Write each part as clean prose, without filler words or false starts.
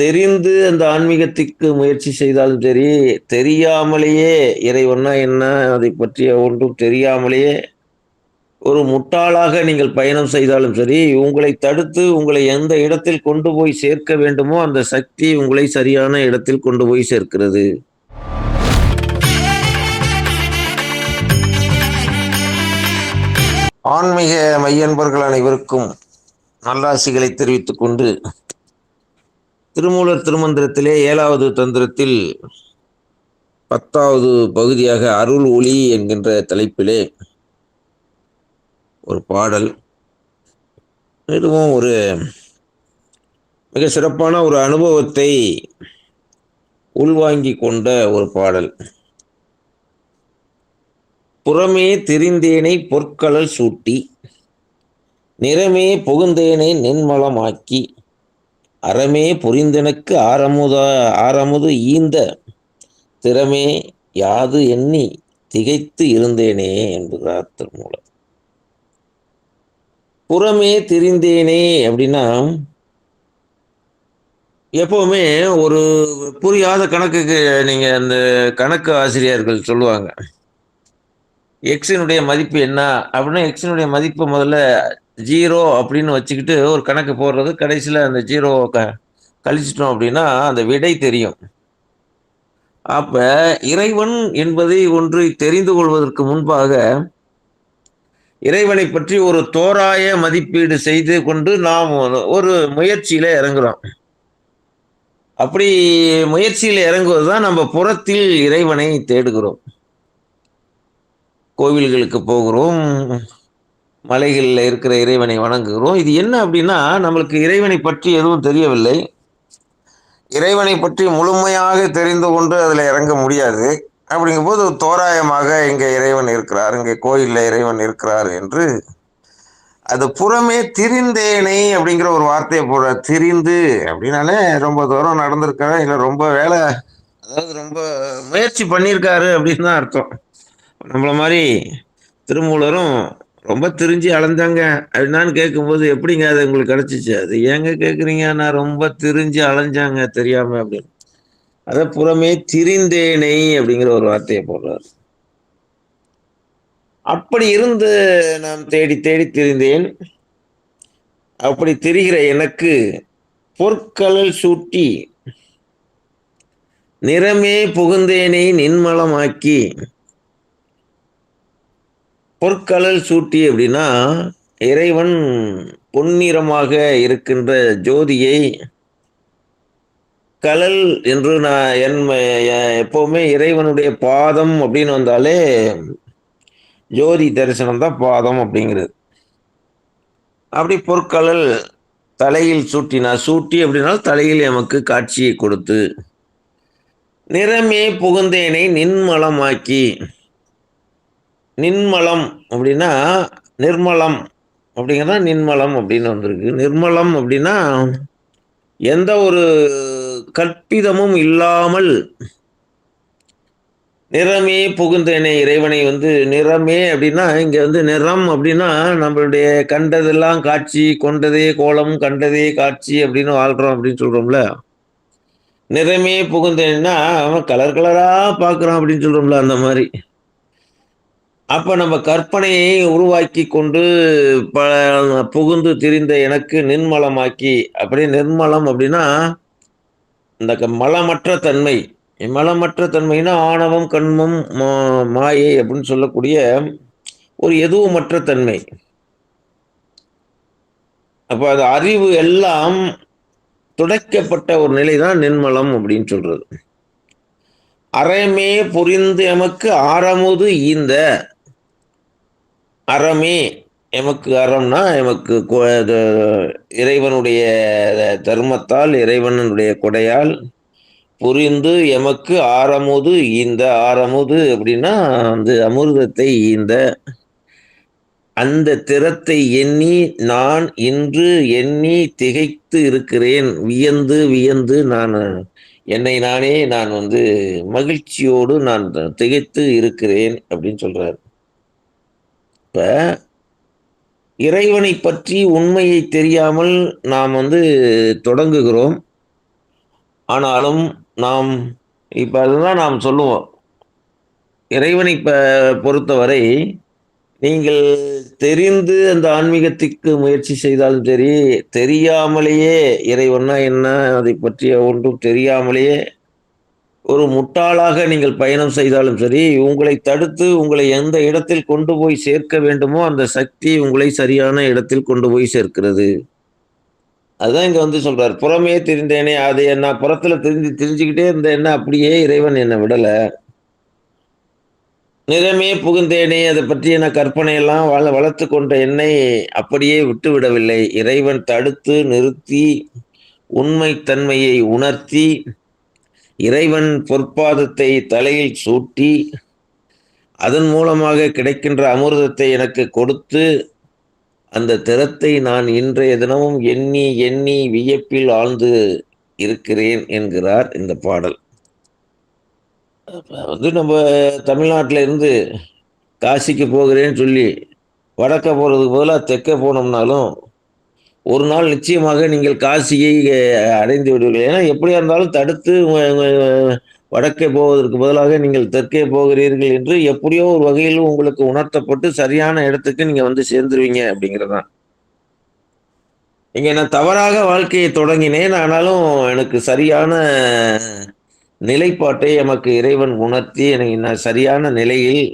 தெரிந்து அந்த ஆன்மீகத்திற்கு முயற்சி செய்தாலும் சரி, தெரியாமலேயே இறைவன்னா என்ன? அதைப் பற்றிய ஒன்றும் தெரியாமலேயே ஒரு முட்டாளாக நீங்கள் பயணம் செய்தாலும் சரி, உங்களை தடுத்து உங்களை எந்த இடத்தில் கொண்டு போய் சேர்க்க வேண்டுமோ, அந்த சக்தி உங்களை சரியான இடத்தில் கொண்டு போய் சேர்க்கிறது. ஆன்மீக மையன்பர்கள் அனைவருக்கும் நல்லாசிகளை தெரிவித்துக் கொண்டு, திருமூலர் திருமந்திரத்திலே 7வது தந்திரத்தில் 10வது பகுதியாக அருள் ஒளி என்கின்ற தலைப்பிலே ஒரு பாடல். இதுவும் ஒரு மிக சிறப்பான ஒரு அனுபவத்தை உள்வாங்கிக் கொண்ட ஒரு பாடல். புறமே திரிந்தேனை பொற்கழல் சூட்டி, நிறமே புகுந்தேனை நின்மலமாக்கி, அறமே புரிந்தெனக்கு ஆரமுது ஈந்த திறமே யாது எண்ணி திகைத்து இருந்தேனே என்கிறார் திருமூலர். புறமே திரிந்தேனே அப்படின்னா, எப்பவுமே ஒரு புரியாத கணக்குக்கு நீங்க அந்த கணக்கு ஆசிரியர்கள் சொல்லுவாங்க, எக்ஸினுடைய மதிப்பு என்ன அப்படின்னா, எக்ஸினுடைய மதிப்பு முதல்ல 0 அப்படின்னு வச்சுக்கிட்டு ஒரு கணக்கு போடுறது. கடைசியில் அந்த 0 கழிச்சிட்டோம் அப்படின்னா அந்த விடை தெரியும். அப்ப இறைவன் என்பதை ஒன்று தெரிந்து கொள்வதற்கு முன்பாக இறைவனை பற்றி ஒரு தோராய மதிப்பீடு செய்து கொண்டு நாம் ஒரு முயற்சியில இறங்குறோம். அப்படி முயற்சியில் இறங்குவதுதான் நம்ம புறத்தில் இறைவனை தேடுகிறோம். கோவில்களுக்கு போகிறோம், மலைகளில் இருக்கிற இறைவனை வணங்குகிறோம். இது என்ன அப்படின்னா, நம்மளுக்கு இறைவனை பற்றி எதுவும் தெரியவில்லை. இறைவனை பற்றி முழுமையாக தெரிந்து கொண்டு அதில் இறங்க முடியாது. அப்படிங்கும்போது தோராயமாக இங்கே இறைவன் இருக்கிறார், இங்கே கோயிலில் இறைவன் இருக்கிறார் என்று அது புறமே திரிந்தேனை அப்படிங்கிற ஒரு வார்த்தையை போடுற. திரிந்து அப்படின்னாலே ரொம்ப தூரம் நடந்திருக்காரு, இல்லை ரொம்ப வேலை, அதாவது ரொம்ப முயற்சி பண்ணியிருக்காரு அப்படின்னு தான் அர்த்தம். நம்மள மாதிரி திருமூலரும் ரொம்ப திரிஞ்சு அலைஞ்சாங்க அப்படின்னான்னு கேட்கும்போது, எப்படிங்க அது உங்களுக்கு கிடைச்சிச்சு? அது ஏங்க கேட்குறீங்க? நான் ரொம்ப திரிஞ்சு அலைஞ்சாங்க தெரியாம அப்படின்னு. அதை புறமே திரிந்தேனை அப்படிங்கிற ஒரு வார்த்தையை போடுறார். அப்படி இருந்து நான் தேடி தேடி திரிந்தேன். அப்படி திரிகிற எனக்கு பொற்கழல் சூட்டி, நிறமே புகுந்தேனை நின்மலமாக்கி. பொற்கழல் சூட்டி அப்படின்னா, இறைவன் பொன்னிறமாக இருக்கின்ற ஜோதியை, கழல் என்று நான் எப்பவுமே இறைவனுடைய பாதம் அப்படின்னு வந்தாலே ஜோதி தரிசனம் தான் பாதம் அப்படிங்கிறது. அப்படி பொற்கழல் தலையில் சூட்டினார். சூட்டி அப்படின்னா தலையில் எமக்கு காட்சியை கொடுத்து, நிறமே புகுந்தேனை நின்மலமாக்கி. நின்மலம் அப்படின்னா நிர்மலம் அப்படிங்கிறதா நின்மலம் அப்படின்னு வந்திருக்கு. நிர்மலம் அப்படின்னா எந்த ஒரு கற்பிதமும் இல்லாமல் நிறமே புகுந்தேனே. இறைவனை நிறமே அப்படின்னா, இங்க நிறம் அப்படின்னா நம்மளுடைய கண்டதெல்லாம் காட்சி, கொண்டதே கோலம், கண்டதே காட்சி அப்படின்னு வாழ்றோம் அப்படின்னு சொல்றோம்ல. நிறமே புகுந்தேன்னா அவன் கலர் கலரா பார்க்குறான் அப்படின்னு சொல்றோம்ல, அந்த மாதிரி. அப்ப நம்ம கற்பனையை உருவாக்கி கொண்டு புகுந்து திரிந்த எனக்கு நிர்மலமாக்கி. அப்படியே நிர்மலம் அப்படின்னா இந்த மலமற்ற தன்மை. மலமற்ற தன்மைனா ஆணவம், கண்மம், மாயை அப்படின்னு சொல்லக்கூடிய ஒரு எதுவுமற்ற தன்மை. அப்ப அது அறிவு எல்லாம் துடைக்கப்பட்ட ஒரு நிலைதான் நிர்மலம் அப்படின்னு சொல்றது. அறமே புரிந்து எமக்கு ஆரமுது ஈந்த. அறமே எமக்கு, அறம்னா எமக்கு இறைவனுடைய தர்மத்தால், இறைவனுடைய கொடையால் புரிந்து எமக்கு ஆரமுது ஈந்த. ஆரமுது அப்படின்னா அமிர்தத்தை ஈந்த. அந்த திறத்தை எண்ணி நான் இன்று எண்ணி திகைத்து இருக்கிறேன். வியந்து வியந்து நான் என்னை நானே நான் மகிழ்ச்சியோடு நான் திகைத்து இருக்கிறேன் அப்படின்னு சொல்றார். இப்ப இறைவனை பற்றி உண்மையை தெரியாமல் நாம் தொடங்குகிறோம். ஆனாலும் நாம் இப்ப அதுதான் நாம் சொல்லுவோம். இறைவனை பொறுத்தவரை, நீங்கள் தெரிந்து அந்த ஆன்மீகத்திற்கு முயற்சி செய்தாலும் சரி, தெரியாமலேயே இறைவன்னா என்ன? அதைப் பற்றிய ஒன்றும் தெரியாமலேயே ஒரு முட்டாளாக நீங்கள் பயணம் செய்தாலும் சரி, உங்களை தடுத்து உங்களை எந்த இடத்தில் கொண்டு போய் சேர்க்க வேண்டுமோ, அந்த சக்தி உங்களை சரியான இடத்தில் கொண்டு போய் சேர்க்கிறது. அதுதான் இங்க வந்து சொல்றாரு. புறமே திரிந்தேனே, அது நான் புறத்துல திரிஞ்சுக்கிட்டே இருந்த என்ன அப்படியே இறைவன் என்ன விடல. நிறமே புகுந்தேனே, அதைப் பற்றிய நான் கற்பனையெல்லாம் வளர்த்துக் கொண்ட என்னை அப்படியே விட்டு விடவில்லை. இறைவன் தடுத்து நிறுத்தி, உண்மை தன்மையை உணர்த்தி, இறைவன் பொற்பாதத்தை தலையில் சூட்டி, அதன் மூலமாக கிடைக்கின்ற அமிர்தத்தை எனக்கு கொடுத்து, அந்த திறத்தை நான் இன்றைய தினமும் எண்ணி, எண்ணி வியப்பில் ஆழ்ந்து இருக்கிறேன் என்கிறார் இந்த பாடல். அப்ப வந்து நம்ம தமிழ்நாட்டுல இருந்து காசிக்கு போகிறேன்னு சொல்லி, வடக்க போறதுக்கு பதிலா தெற்க போனோம்னாலும், ஒரு நாள் நிச்சயமாக நீங்கள் காசியை அடைந்து விடுவீர்கள். ஏன்னா எப்படியா இருந்தாலும் தடுத்து வடக்கே போவதற்கு பதிலாக நீங்கள் தெற்கே போகிறீர்கள் என்று எப்படியோ ஒரு வகையில் உங்களுக்கு உணர்த்தப்பட்டு சரியான இடத்துக்கு நீங்க வந்து சேர்ந்துருவீங்க அப்படிங்கிறது தான். இங்க நான் தவறாக வாழ்க்கையை தொடங்கினேன். ஆனாலும் எனக்கு சரியான நிலைப்பாட்டை எமக்கு இறைவன் உணர்த்தி, எனக்கு நான் சரியான நிலையில்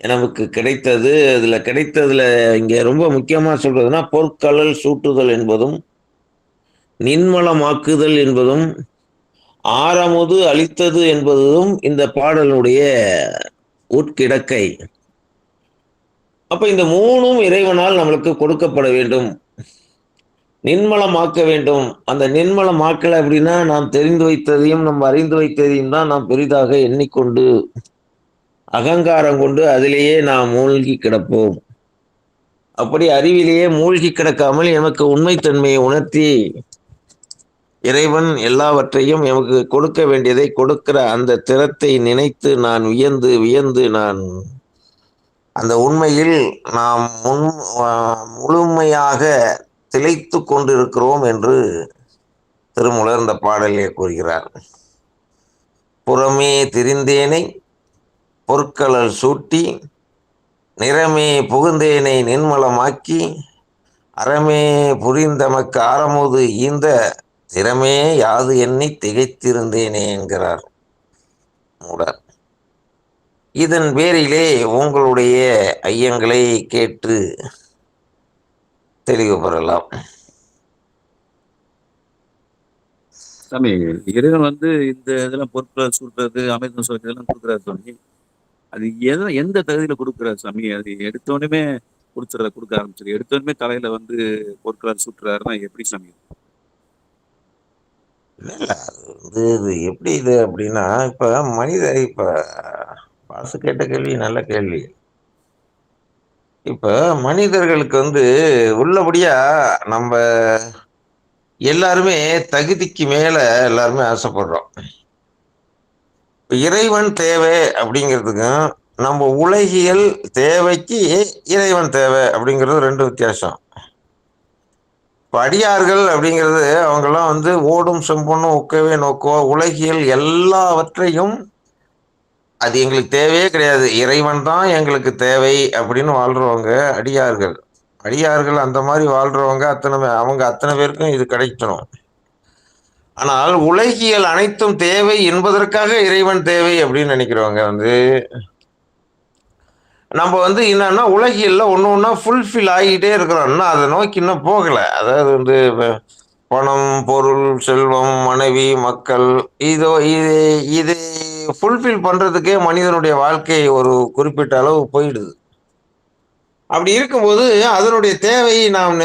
நமக்கு கிடைத்தது. அதுல கிடைத்ததுல இங்க ரொம்ப முக்கியமா சொல்றதுன்னா, பொற்கழல் சூட்டுதல் என்பதும், நின்மலமாக்குதல் என்பதும், ஆரமுது அளித்தது என்பதும் இந்த பாடலுடைய உட்கிடக்கை. அப்ப இந்த 3ம் இறைவனால் நம்மளுக்கு கொடுக்கப்பட வேண்டும். நின்மலமாக்க வேண்டும். அந்த நின்மலமாக்கல அப்படின்னா, நாம் தெரிந்து வைத்ததையும், நாம் அறிந்து வைத்ததையும் தான் நாம் பெரிதாக எண்ணிக்கொண்டு, அகங்காரம் கொண்டு அதிலேயே நாம் மூழ்கி கிடப்போம். அப்படி அறிவிலேயே மூழ்கி கிடக்காமல் எமக்கு உண்மைத்தன்மையை உணர்த்தி, இறைவன் எல்லாவற்றையும் எமக்கு கொடுக்க வேண்டியதை கொடுக்கிற அந்த திறத்தை நினைத்து நான் வியந்து, வியந்து நான் அந்த உண்மையில் நாம் முழுமையாக திளைத்துக் கொண்டிருக்கிறோம் என்று திருமூலர் இந்த பாடலிலே கூறுகிறார். புறமே திரிந்தேனை பொற்கழல் சூட்டி, நிறமே புகுந்தேனை நின்மலமாக்கி, அறமே புரிந்தமக்கு ஆரமுது ஈந்த திறமே யாது எண்ணி திகைத்திருந்தேனே என்கிறார் மூடர். இதன் பேரிலே உங்களுடைய ஐயங்களை கேட்டு தெளிவு பெறலாம். சாமி, இறைவன் வந்து இந்த இதெல்லாம் பொருட்கள் சுடுறது, அமிர்தம் சொல்றது இதெல்லாம் கொடுக்குறாரு சாமி. அது எந்த தகுதியில கொடுக்குறாரு சாமி? அது எடுத்தோடனே கொடுக்க ஆரம்பிச்சிரு. எடுத்தோடனே தலையில வந்து பொருட்களை சுட்டுறாருன்னா எப்படி சாமி? இல்ல, அது வந்து இது எப்படி இது அப்படின்னா, இப்ப பாசு கேட்ட கேள்வி நல்ல கேள்வி. இப்ப மனிதர்களுக்கு வந்து உள்ளபடியா நம்ம எல்லாருமே தகுதிக்கு மேல எல்லாருமே ஆசைப்படுறோம். இறைவன் தேவை அப்படிங்கிறதுக்கும், நம்ம உலகியல் தேவைக்கு இறைவன் தேவை அப்படிங்கிறது 2 வித்தியாசம். இப்ப அடியார்கள் அப்படிங்கிறது அவங்கெல்லாம் வந்து ஓடும் செம்பொன்னும் ஒக்கவே நோக்கோ, உலகியல் எல்லாவற்றையும் அது எங்களுக்கு தேவையே கிடையாது. இறைவன் தான் எங்களுக்கு தேவை அப்படின்னு வாழ்றவங்க அடியார்கள். அடியார்கள் அந்த மாதிரி வாழ்றவங்க அவங்க அத்தனை பேருக்கும் இது கிடைக்கணும். ஆனால் உலகியல் அனைத்தும் தேவை என்பதற்காக இறைவன் தேவை அப்படின்னு நினைக்கிறவங்க வந்து நம்ம வந்து என்னன்னா உலகியல்ல ஒன்று ஒன்றா ஃபுல்ஃபில் ஆகிட்டே இருக்கிறோம். இன்னும் அதை நோக்கி இன்னும் போகலை. அதாவது வந்து பணம், பொருள், செல்வம், மனைவி, மக்கள் இது இது ஃபுல்ஃபில் பண்றதுக்கே மனிதனுடைய வாழ்க்கை ஒரு குறிப்பிட்ட அளவு போயிடுது. அப்படி இருக்கும்போது அதனுடைய தேவையை நாம்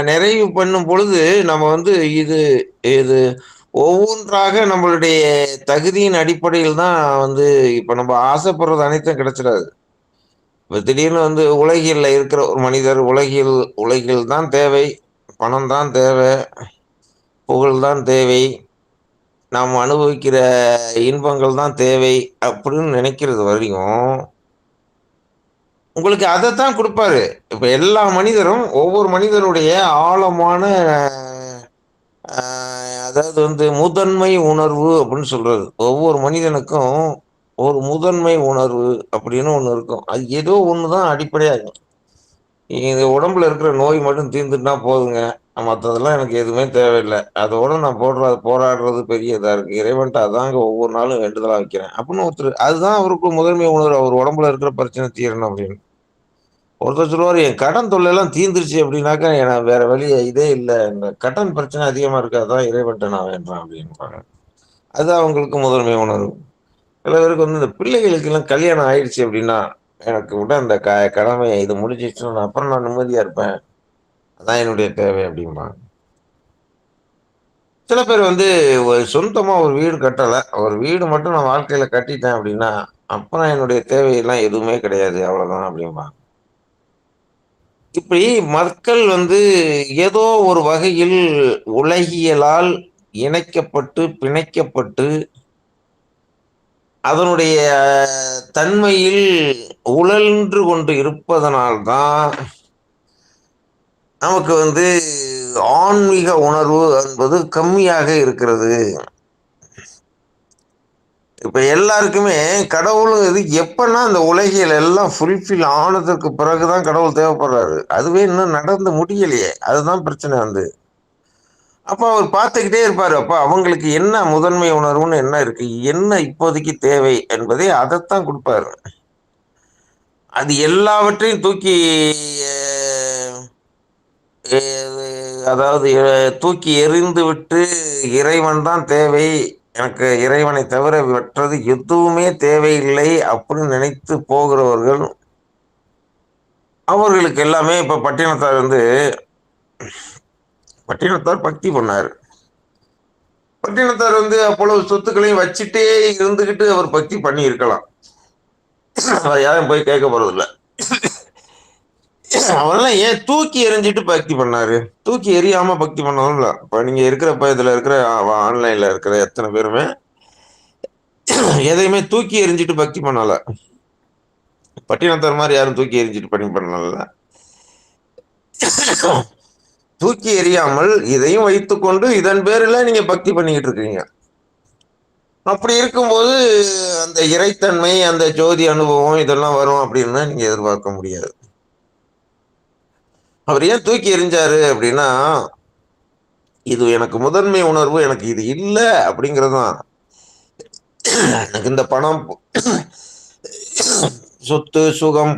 நிறைவு பண்ணும் பொழுது நம்ம வந்து இது இது ஒவ்வொன்றாக நம்மளுடைய தகுதியின் அடிப்படையில் தான் வந்து இப்ப நம்ம ஆசைப்படுறது அனைத்தும் கிடைச்சிடாது. இப்ப திடீர்னு வந்து உலகியல்ல இருக்கிற ஒரு மனிதர் உலகில் தான் தேவை, பணம் தான் தேவை, புகழ் தான் தேவை, நாம் அனுபவிக்கிற இன்பங்கள் தான் தேவை அப்படின்னு நினைக்கிறது வரையும் உங்களுக்கு அதைத்தான் கொடுப்பாரு. இப்ப எல்லா மனிதரும் ஒவ்வொரு மனிதனுடைய ஆழமான அதாவது வந்து முதன்மை உணர்வு அப்படின்னு சொல்றது. ஒவ்வொரு மனிதனுக்கும் ஒரு முதன்மை உணர்வு அப்படின்னு ஒண்ணு இருக்கும். அது ஏதோ ஒண்ணு தான் அடிப்படையா இருக்கும். இது உடம்புல இருக்கிற நோய் மட்டும் தீர்ந்துட்டுனா போதுங்க. மத்ததெல்லாம் எனக்கு எதுவுமே தேவையில்ல. அதோட நான் போராடுறது பெரிய இதா இருக்கு. இறைவன்ட்ட அதாங்க ஒவ்வொரு நாளும் வேண்டுதலா வைக்கிறேன். அப்படின்னு ஒருத்தர் அதுதான் அவருக்கு முதன்மை உணர்வு. அவர் உடம்புல இருக்கிற பிரச்சனை தீரணும் அப்படின்னு. ஒருத்தர் சொல்லுவாரு, என் கடன் தொல்லைலாம் தீர்ந்துருச்சு அப்படின்னாக்கா, எனக்கு வேற வழி இதே இல்ல. இந்த கடன் பிரச்சனை அதிகமா இருக்கு. அதான் இறைவன்ட்ட நான் வேண்டுறேன் அப்படின்பாங்க. அது அவங்களுக்கு முதன்மை உணர்வு. சில பேருக்கு வந்து இந்த பிள்ளைகளுக்கெல்லாம் கல்யாணம் ஆயிடுச்சு அப்படின்னா, எனக்கு விட அந்த கடமை இது முடிஞ்சிருச்சுன்னா, அப்புறம் நான் நிம்மதியா இருப்பேன். அதான் என்னுடைய தேவை அப்படிம்பாங்க. சில பேர் வந்து ஒரு சொந்தமா ஒரு வீடு கட்டல. ஒரு வீடு மட்டும் நான் வாழ்க்கையில கட்டிட்டேன் அப்படின்னா, அப்புறம் என்னுடைய தேவையெல்லாம் எதுவுமே கிடையாது. அவ்வளோதான் அப்படிம்பாங்க. இப்படி மக்கள் வந்து ஏதோ ஒரு வகையில் உலகியலால் இணைக்கப்பட்டு, பிணைக்கப்பட்டு, அதனுடைய தன்மையில் உழன்று கொண்டு இருப்பதனால் தான், நமக்கு வந்து ஆன்மீக உணர்வு என்பது கம்மியாக இருக்கிறது. இப்ப எல்லாருக்குமே கடவுளுங்கிறது எப்பன்னா, அந்த உலகியல் எல்லாம் ஃபுல்ஃபில் ஆனதற்கு பிறகு தான் கடவுள் தேவைப்படுறாரு. அதுவே இன்னும் நடந்து முடியலையே! அதுதான் பிரச்சனை வந்து. அப்ப அவர் பார்த்துக்கிட்டே இருப்பாரு. அப்ப அவங்களுக்கு என்ன முதன்மை உணர்வுன்னு என்ன இருக்கு? என்ன இப்போதைக்கு தேவை என்பதை அதத்தான் குடுப்பாரு. அது எல்லாவற்றையும் தூக்கி எ அதாவது தூக்கி எறிந்துவிட்டு இறைவன் தான் தேவை. எனக்கு இறைவனை தவிர மற்றது எதுவுமே தேவையில்லை அப்படின்னு நினைத்து போகிறவர்கள், அவர்களுக்கு எல்லாமே இப்ப பட்டினத்தார் பக்தி பண்ணாரு. பட்டினத்தார் வந்து அவ்வளவு சொத்துக்களையும் வச்சுட்டே இருந்துகிட்டு அவர் பக்தி பண்ணி இருக்கலாம். அதை யாரும் போய் கேட்க போறதில்ல. அவரெல்லாம் ஏன் தூக்கி எறிஞ்சிட்டு பக்தி பண்ணாரு? தூக்கி எறியாம பக்தி பண்ணணும்ல. இப்ப நீங்க இதுல இருக்கிற ஆன்லைன்ல இருக்கிற எத்தனை பேருமே எதையுமே தூக்கி எறிஞ்சிட்டு பக்தி பண்ணல. பட்டினத்தார் மாதிரி யாரும் தூக்கி எறிஞ்சிட்டு பண்ணல. தூக்கி எறியாமல் இதையும் வைத்துக்கொண்டு இதன் பேரில் நீங்க பக்தி பண்ணிக்கிட்டு இருக்கீங்க. அப்படி இருக்கும்போது அந்த இறைத்தன்மை, அந்த ஜோதி அனுபவம் இதெல்லாம் வரும் அப்படின்னு நீங்க எதிர்பார்க்க முடியாது. அவர் ஏன் தூக்கி எறிஞ்சாரு அப்படின்னா, இது எனக்கு முதன்மை உணர்வு, எனக்கு இது இல்ல அப்படிங்கிறது தான். எனக்கு இந்த பணம், சொத்து, சுகம்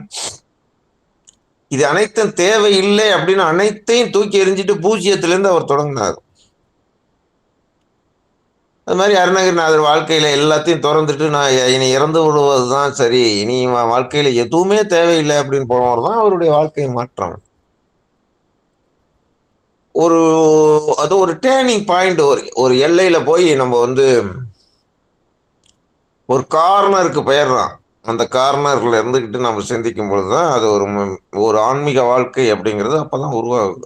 இது அனைத்தும் தேவையில்லை அப்படின்னு அனைத்தையும் தூக்கி எறிஞ்சிட்டு பூஜ்ஜியத்திலிருந்து அவர் தொடங்கினார். அது மாதிரி அருணகிரிநாதர் வாழ்க்கையில எல்லாத்தையும் திறந்துட்டு நான் இனி இறந்து விடுவதுதான் சரி, இனி வாழ்க்கையில எதுவுமே தேவையில்லை அப்படின்னு போனவர் தான் அவருடைய வாழ்க்கை மாற்றம். ஒரு அது ஒரு டேர்னிங் பாயிண்ட். ஒரு எல்லையில போய் நம்ம வந்து ஒரு கார்னருக்கு போயிடுறோம். அந்த கார்னர்ல இருந்துகிட்டு நம்ம சிந்திக்கும் பொழுதுதான் அது ஒரு ஆன்மீக வாழ்க்கை அப்படிங்கிறது அப்பதான் உருவாகுது.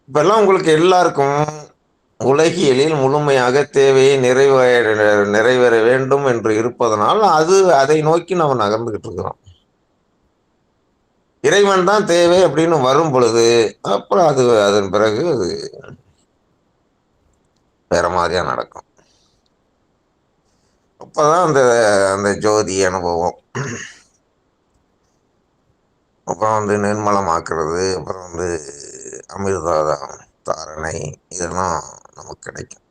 இப்பெல்லாம் உங்களுக்கு எல்லாருக்கும் உலகியலில் முழுமையாக தேவையை நிறைவேற வேண்டும் என்று இருப்பதனால் அதை நோக்கி நம்ம நகர்ந்துகிட்டு இருக்கிறோம். இறைவன் தான் தேவை அப்படின்னு வரும் பொழுது அப்புறம் அதன் பிறகு அது வேற மாதிரியா நடக்கும். அப்பதான் அந்த அந்த ஜோதி அனுபவம், அப்புறம் வந்து நிர்மலமாக்குறது, அப்புறம் வந்து அமிர்த தாரணை இதெல்லாம் நமக்கு கிடைக்கும்.